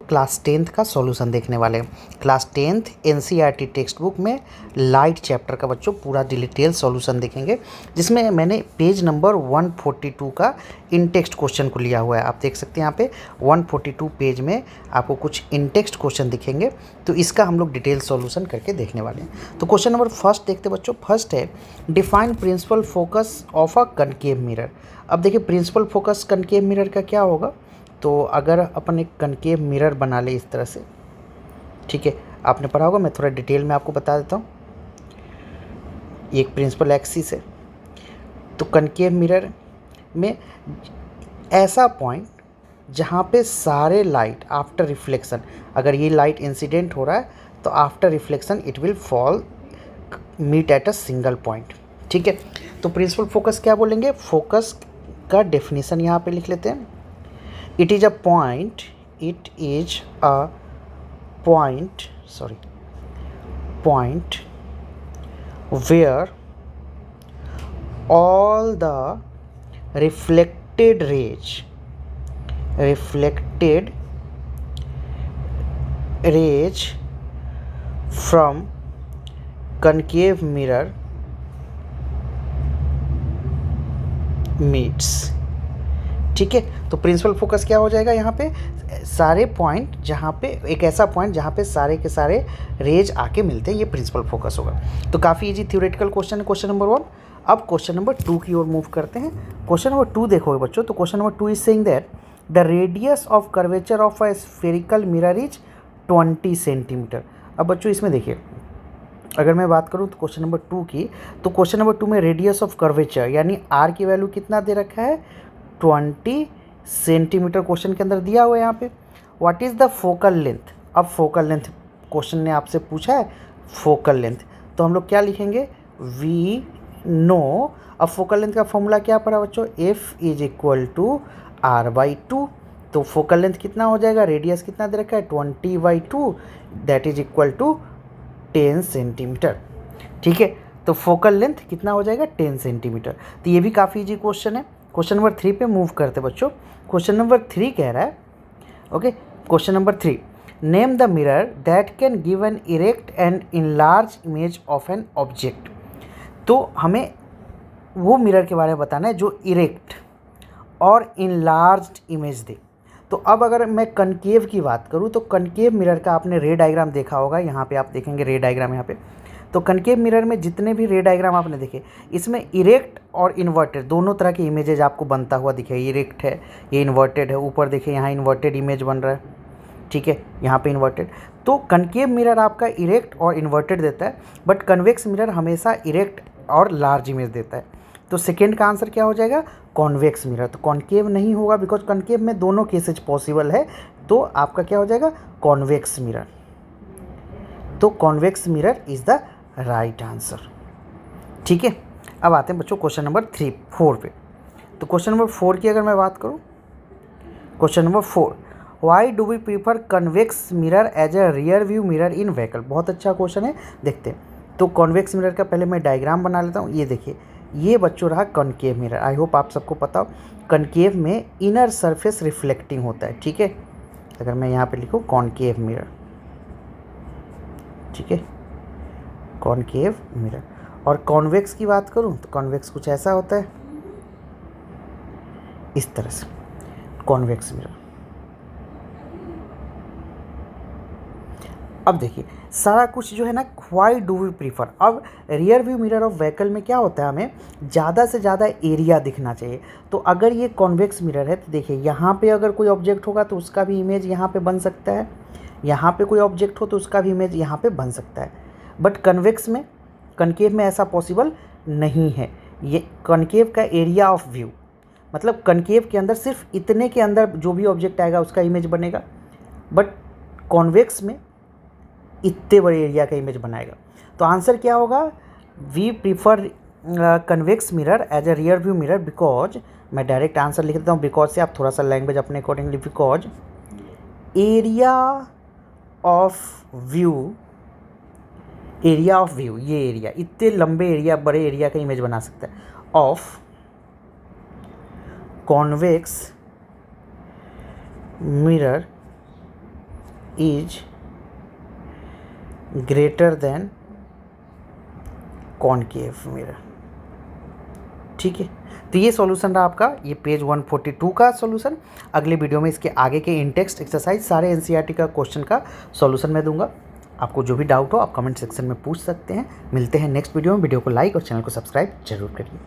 Class 10th का solution देखने वाले हैं। Class 10th NCERT text book में लाइट चैप्टर का बच्चों पूरा डिटेल सॉल्यूशन देखेंगे, जिसमें मैंने पेज नंबर 142 का इन टेक्स्ट क्वेश्चन को लिया हुआ है। आप देख सकते हैं यहाँ पे 142 पेज में आपको कुछ इन टेक्स्ट क्वेश्चन दिखेंगे, तो इसका हम लोग डिटेल सॉल्यूशन करके देखने वाले हैं। तो क्वेश्चन नंबर फर्स्ट देखते बच्चों। फर्स्ट है define principal focus of a concave mirror. अब देखिए प्रिंसिपल फोकस कनकेव मिरर का क्या होगा। तो अगर अपन एक कनकेव मिरर बना ले इस तरह से, ठीक है, आपने पढ़ा होगा, मैं थोड़ा डिटेल में आपको बता देता हूँ। एक प्रिंसिपल एक्सिस है, तो कनकेव मिरर में ऐसा पॉइंट जहाँ पे सारे लाइट आफ्टर रिफ्लेक्शन, अगर ये लाइट इंसिडेंट हो रहा है तो after reflection it will fall meet at a single point, ठीक है। तो प्रिंसिपल फोकस क्या बोलेंगे, फोकस का डेफिनेशन यहाँ पे लिख लेते हैं। It is a point, point where all the reflected rays from concave mirror meets, ठीक है। तो प्रिंसिपल फोकस क्या हो जाएगा यहाँ पे, सारे पॉइंट जहाँ पे, एक ऐसा पॉइंट जहाँ पे सारे के सारे रेज आके मिलते हैं, ये प्रिंसिपल फोकस होगा। तो काफ़ी इजी थ्योरेटिकल क्वेश्चन है क्वेश्चन नंबर 1। अब क्वेश्चन नंबर 2 की ओर मूव करते हैं। क्वेश्चन नंबर 2 देखोगे बच्चों, तो question number 2 is saying that the radius of curvature of a spherical mirror is 20 centimetre. अब बच्चों इसमें देखिए, अगर मैं बात करूँ तो क्वेश्चन नंबर 2 की, तो क्वेश्चन नंबर 2 में रेडियस ऑफ कर्वेचर यानी आर की वैल्यू कितना दे रखा है, 20 सेंटीमीटर क्वेश्चन के अंदर दिया हुआ है यहाँ पे। What is the focal length, अब फोकल लेंथ क्वेश्चन ने आपसे पूछा है, फोकल लेंथ, तो हम लोग क्या लिखेंगे, वी नो। अब फोकल लेंथ का फॉर्मूला क्या पड़ा बच्चों, F is equal to R by 2। तो फोकल लेंथ कितना हो जाएगा, रेडियस कितना दे रखा है, 20/2, that is equal to 10 centimetre, ठीक है। तो फोकल लेंथ कितना हो जाएगा, 10 सेंटीमीटर। तो ये भी काफ़ी इजी क्वेश्चन है। क्वेश्चन नंबर 3 पे मूव करते बच्चों। क्वेश्चन नंबर 3 कह रहा है, okay, question number 3, name the mirror that can give an erect and enlarge image of an object. तो हमें वो मिरर के बारे में बताना है जो इरेक्ट और इनलार्ज्ड इमेज दे। तो अब अगर मैं कनकेव की बात करूँ, तो कनकेव मिरर का आपने रे डायग्राम देखा होगा, यहाँ पे आप देखेंगे रे डायग्राम यहाँ पे। तो कनकेव मिरर में जितने भी रे डायग्राम आपने देखे, इसमें इरेक्ट और इन्वर्टेड दोनों तरह के इमेजेज आपको बनता हुआ दिखे। इरेक्ट है, ये इन्वर्टेड है, ऊपर देखिए यहाँ इन्वर्टेड इमेज बन रहा है, ठीक है, यहाँ पे इन्वर्टेड। तो कनकेव मिरर आपका इरेक्ट और इन्वर्टेड देता है, बट कन्वेक्स मिरर हमेशा इरेक्ट और लार्ज इमेज देता है। तो सेकेंड का आंसर क्या हो जाएगा, कॉन्वेक्स मिरर। तो कॉन्केव नहीं होगा, बिकॉज कनकेव में दोनों केसेज पॉसिबल है, तो आपका क्या हो जाएगा, कॉन्वेक्स मिरर। तो convex mirror is the right answer, ठीक है। अब आते हैं बच्चों क्वेश्चन नंबर 4 पे। तो क्वेश्चन नंबर 4 की अगर मैं बात करूं, question number 4, why do we prefer convex mirror as a rear view mirror in vehicle. बहुत अच्छा क्वेश्चन है, देखते हैं। तो कॉन्वेक्स मिरर का पहले मैं डायग्राम बना लेता हूँ। ये देखिए, ये बच्चों रहा कनकेव मिरर। आई होप आप सबको पता हो, कनकेव में इनर सरफेस रिफ्लेक्टिंग होता है, ठीक है। अगर मैं यहाँ पे लिखूँ कॉनकेव मिरर, ठीक है, कॉनकेव मिरर। और कॉन्वेक्स की बात करूं तो कॉन्वेक्स कुछ ऐसा होता है, इस तरह से कॉन्वेक्स मिरर। अब देखिए सारा कुछ जो है ना, व्हाई डू वी प्रीफर। अब rear view mirror of vehicle में क्या होता है, हमें ज़्यादा से ज़्यादा एरिया दिखना चाहिए। तो अगर ये कॉन्वेक्स मिरर है, तो देखिए यहाँ पे अगर कोई ऑब्जेक्ट होगा तो उसका भी इमेज यहाँ पे बन सकता है, यहाँ पे कोई ऑब्जेक्ट हो तो उसका भी इमेज यहाँ पे बन सकता है। बट कन्वेक्स में, कनकेव में ऐसा पॉसिबल नहीं है। ये कनकेव का एरिया ऑफ व्यू, मतलब कनकेव के अंदर सिर्फ इतने के अंदर जो भी ऑब्जेक्ट आएगा उसका इमेज बनेगा, बट कॉन्वेक्स में इतने बड़े एरिया का इमेज बनाएगा। तो आंसर क्या होगा, we prefer convex mirror as a rear view mirror because, मैं डायरेक्ट आंसर लिख देता हूँ बिकॉज से, आप थोड़ा सा लैंग्वेज अपने accordingly, because area of view, area of view, ये एरिया, इतने लंबे एरिया, बड़े एरिया का इमेज बना सकता है, of convex mirror is greater than concave mirror. ठीक है, तो ये सॉल्यूशन रहा आपका, ये पेज 142 का सॉल्यूशन। अगले वीडियो में इसके आगे के इन टेक्स्ट एक्सरसाइज सारे एनसीईआरटी का क्वेश्चन का सॉल्यूशन मैं दूंगा। आपको जो भी डाउट हो आप कमेंट सेक्शन में पूछ सकते हैं। मिलते हैं नेक्स्ट वीडियो में। वीडियो को लाइक और चैनल को सब्सक्राइब जरूर करिए।